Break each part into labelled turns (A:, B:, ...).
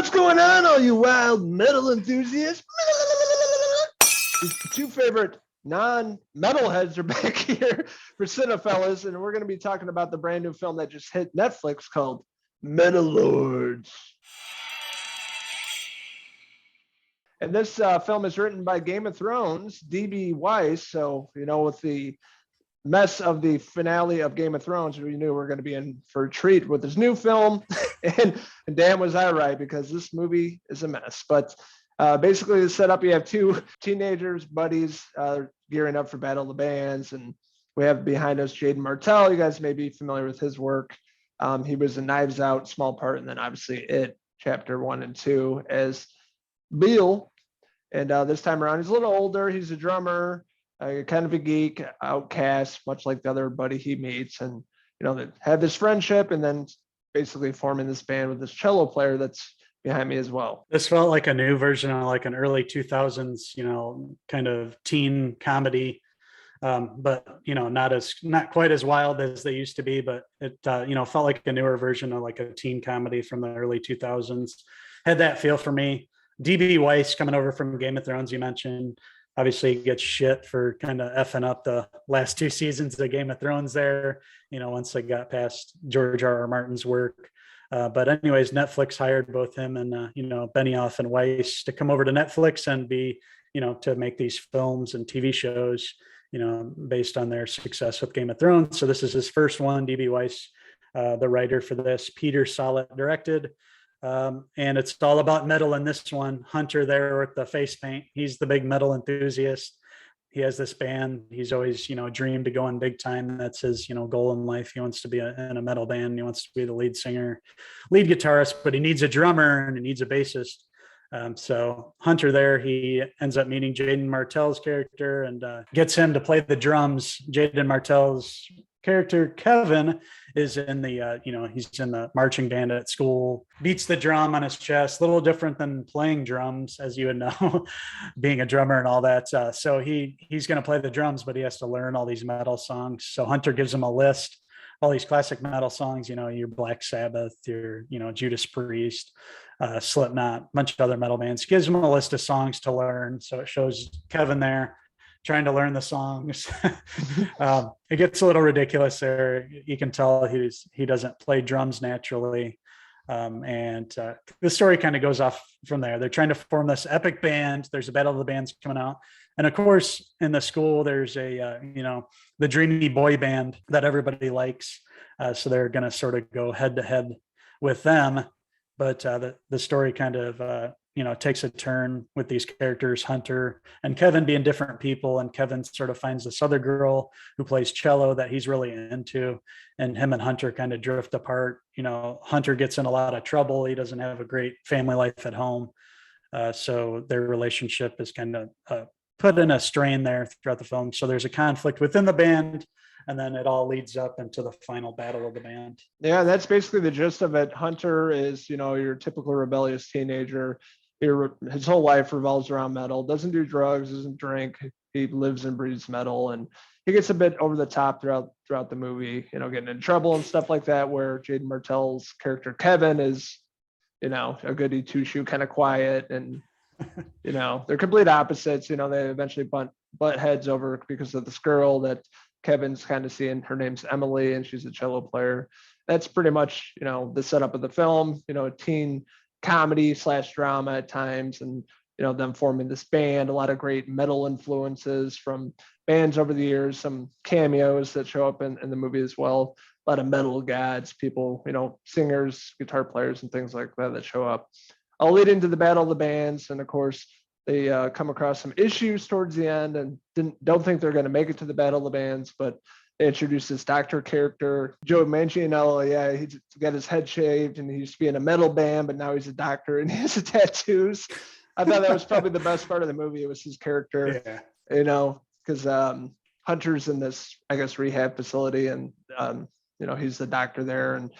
A: What's going on, all you wild metal enthusiasts? The two favorite non-metalheads are back here for Cinephellas, and we're going to be talking about the brand new film that just hit Netflix called Metal Lords. And this film is written by Game of Thrones, D.B. Weiss. So, with the mess of the finale of Game of Thrones, we knew we were going to be in for a treat with this new film. and damn was I right, because this movie is a mess. But basically the setup, you have two teenagers, buddies, gearing up for Battle of the Bands. And we have behind us Jaden Martell. You guys may be familiar with his work. He was in Knives Out, small part, and then obviously It, Chapter 1 and 2 as Beale. And this time around, he's a little older. He's a drummer, kind of a geek, outcast, much like the other buddy he meets. And, they have this friendship and then basically forming this band with this cello player that's behind me as well.
B: This felt like a new version of like an early 2000s, kind of teen comedy. But, not quite as wild as they used to be, but it, felt like a newer version of like a teen comedy from the early 2000s. Had that feel for me. DB Weiss coming over from Game of Thrones, you mentioned, obviously gets shit for kind of effing up the last two seasons of Game of Thrones there, once they got past George R.R. Martin's work. But anyways, Netflix hired both him and, Benioff and Weiss to come over to Netflix and be, to make these films and TV shows, based on their success with Game of Thrones. So this is his first one. DB Weiss, the writer for this. Peter Sollett directed. And it's all about metal in this one. Hunter there with the face paint. He's the big metal enthusiast. He has this band. He's always, dreamed to go in big time. That's his, goal in life. He wants to be in a metal band. He wants to be the lead singer, lead guitarist, but he needs a drummer and he needs a bassist. So Hunter there, he ends up meeting Jaden Martell's character and gets him to play the drums. Jaden Martell's character Kevin is in the he's in the marching band at school, beats the drum on his chest. A little different than playing drums, as you would know, being a drummer and all that. So he's going to play the drums, but he has to learn all these metal songs. So Hunter gives him a list, all these classic metal songs, your Black Sabbath, your Judas Priest, Slipknot, a bunch of other metal bands. Gives him a list of songs to learn. So it shows Kevin there trying to learn the songs. It gets a little ridiculous there. You can tell he doesn't play drums naturally. And the story kind of goes off from there. They're trying to form this epic band. There's a Battle of the Bands coming out. And of course, in the school, there's a, the dreamy boy band that everybody likes. So they're going to sort of go head to head with them. But the story kind of, takes a turn with these characters, Hunter and Kevin being different people. And Kevin sort of finds this other girl who plays cello that he's really into. And him and Hunter kind of drift apart. Hunter gets in a lot of trouble. He doesn't have a great family life at home. So their relationship is kind of put in a strain there throughout the film. So there's a conflict within the band. And then it all leads up into the final battle of the band.
A: Yeah, that's basically the gist of it. Hunter is, your typical rebellious teenager. His whole life revolves around metal, doesn't do drugs, doesn't drink. He lives and breathes metal. And he gets a bit over the top throughout the movie, getting in trouble and stuff like that, where Jaden Martell's character, Kevin, is, a goody two-shoe, kind of quiet. And, they're complete opposites. They eventually butt heads over because of this girl that Kevin's kind of seeing. Her name's Emily, and she's a cello player. That's pretty much, the setup of the film, a teen comedy / drama at times, and them forming this band. A lot of great metal influences from bands over the years, some cameos that show up in the movie as well. A lot of metal gods, people, singers, guitar players, and things like that show up. I'll lead into the Battle of the Bands, and of course they come across some issues towards the end and don't think they're going to make it to the Battle of the Bands, but they introduced this doctor character, Joe Manganiello. Yeah, he's got his head shaved and he used to be in a metal band, but now he's a doctor and he has tattoos. I thought that was probably the best part of the movie. It was his character, because Hunter's in this, I guess, rehab facility, and he's the doctor there, and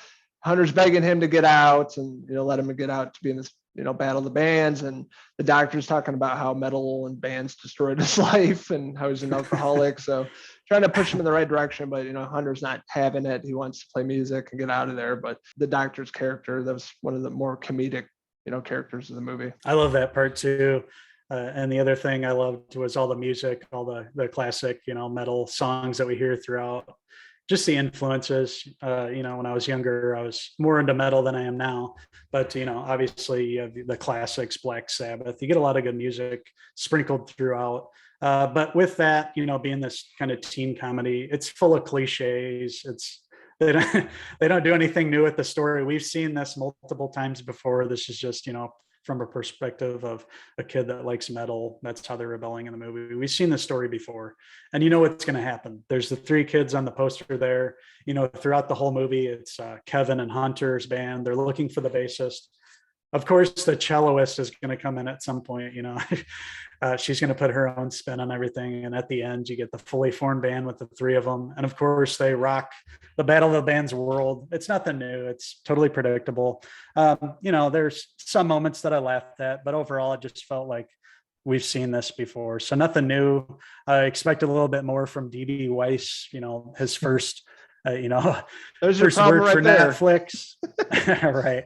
A: Hunter's begging him to get out and let him get out to be in this Battle of the Bands. And the doctor's talking about how metal and bands destroyed his life and how he's an alcoholic. So trying to push him in the right direction, but Hunter's not having it. He wants to play music and get out of there. But the doctor's character, that was one of the more comedic characters of the movie.
B: I love that part too. And the other thing I loved was all the music, all the classic, metal songs that we hear throughout. Just the influences. When I was younger, I was more into metal than I am now. But obviously, you have the classics, Black Sabbath. You get a lot of good music sprinkled throughout. But with that, being this kind of teen comedy, it's full of cliches. They don't do anything new with the story. We've seen this multiple times before. This is just from a perspective of a kid that likes metal. That's how they're rebelling in the movie. We've seen this story before, and you know what's going to happen. There's the three kids on the poster there. Throughout the whole movie, it's Kevin and Hunter's band. They're looking for the bassist. Of course, the celloist is going to come in at some point. She's going to put her own spin on everything, and at the end, you get the fully formed band with the three of them. And of course, they rock the Battle of the Bands world. It's nothing new. It's totally predictable. There's some moments that I laughed at, but overall, it just felt like we've seen this before. So nothing new. I expected a little bit more from DB Weiss. His first,
A: There's your
B: first
A: problem
B: work
A: right
B: for
A: there.
B: Netflix. Right.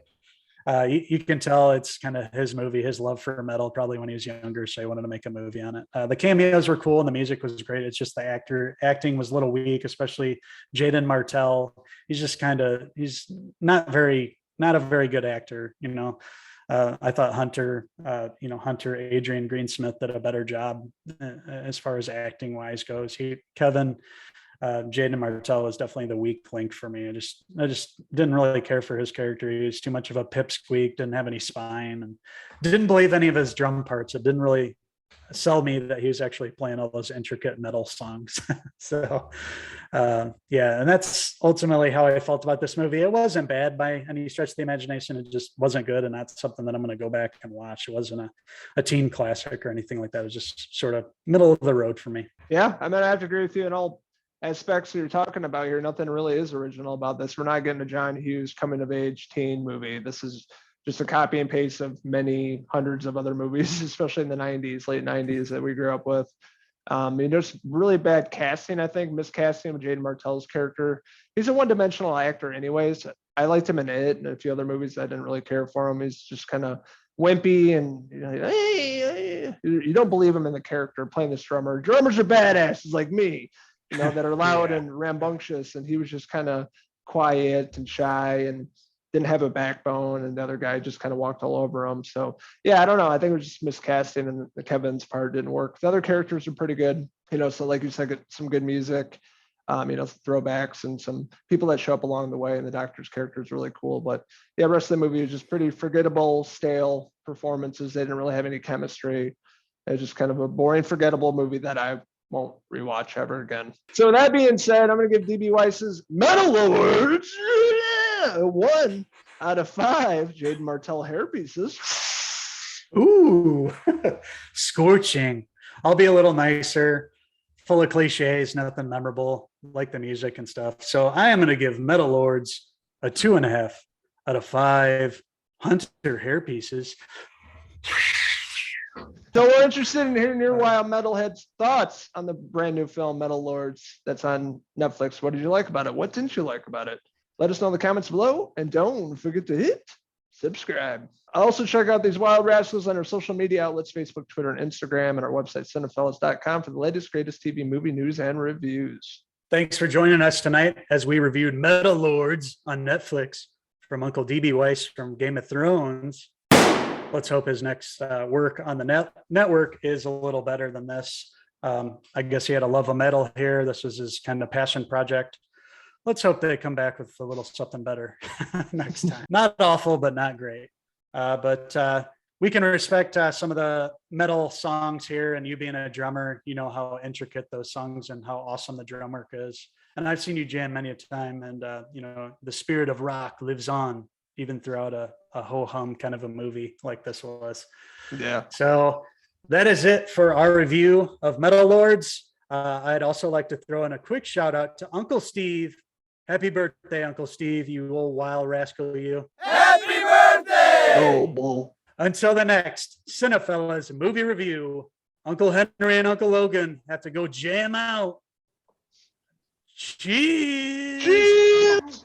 B: You can tell it's kind of his movie, his love for metal, probably when he was younger. So he wanted to make a movie on it. The cameos were cool and the music was great. It's just the acting was a little weak, especially Jaden Martell. He's not a very good actor. I thought Hunter Adrian Greensmith did a better job as far as acting wise goes. Kevin Jaden Martell was definitely the weak link for me. I just didn't really care for his character. He was too much of a pipsqueak, didn't have any spine, and didn't believe any of his drum parts. It didn't really sell me that he was actually playing all those intricate metal songs. So, and that's ultimately how I felt about this movie. It wasn't bad by any stretch of the imagination. It just wasn't good, and that's something that I'm going to go back and watch. It wasn't a teen classic or anything like that. It was just sort of middle of the road for me.
A: Yeah, I have to agree with you in all aspects you're talking about here. Nothing really is original about this. We're not getting a John Hughes coming of age teen movie. This is just a copy and paste of many hundreds of other movies, especially in the 90s, late 90s that we grew up with. There's really bad casting, I think, miscasting of Jaden Martell's character. He's a one-dimensional actor anyways. I liked him in It and a few other movies. I didn't really care for him. He's just kind of wimpy and you don't believe him in the character playing this drummer. Drummers are badasses like me. That are loud and rambunctious, and he was just kind of quiet and shy and didn't have a backbone, and the other guy just kind of walked all over him. So I don't know. I think it was just miscasting, and the Kevin's part didn't work. The other characters are pretty good, so like you said, some good music, throwbacks and some people that show up along the way, and the doctor's character is really cool. But the rest of the movie is just pretty forgettable, stale performances. They didn't really have any chemistry. It was just kind of a boring, forgettable movie that I won't rewatch ever again. So that being said, I'm going to give DB Weiss's Metal Lords 1 out of 5 Jaden Martell hair pieces.
B: Ooh, scorching. I'll be a little nicer, full of cliches, nothing memorable, like the music and stuff. So I am going to give Metal Lords a 2.5 out of 5 Hunter hair pieces.
A: So we're interested in hearing your wild metalheads thoughts on the brand new film Metal Lords that's on Netflix. What did you like about it? What didn't you like about it? Let us know in the comments below, and don't forget to hit subscribe. Also check out these wild rascals on our social media outlets, Facebook, Twitter, and Instagram, and our website, Cinephellas.com, for the latest, greatest TV movie news and reviews.
B: Thanks for joining us tonight as we reviewed Metal Lords on Netflix from Uncle DB Weiss from Game of Thrones. Let's hope his next work on the network is a little better than this. I guess he had a love of metal here. This was his kind of passion project. Let's hope they come back with a little something better next time. Not awful, but not great. But we can respect some of the metal songs here, and you being a drummer, you know how intricate those songs and how awesome the drum work is. And I've seen you jam many a time, and the spirit of rock lives on even throughout a ho-hum kind of a movie like this was.
A: Yeah.
B: So that is it for our review of Metal Lords. I'd also like to throw in a quick shout out to Uncle Steve. Happy birthday, Uncle Steve, you old wild rascal, you.
C: Happy birthday!
A: Oh, bull.
B: Until the next Cinephellas movie review, Uncle Henry and Uncle Logan have to go jam out. Cheers!
A: Cheers!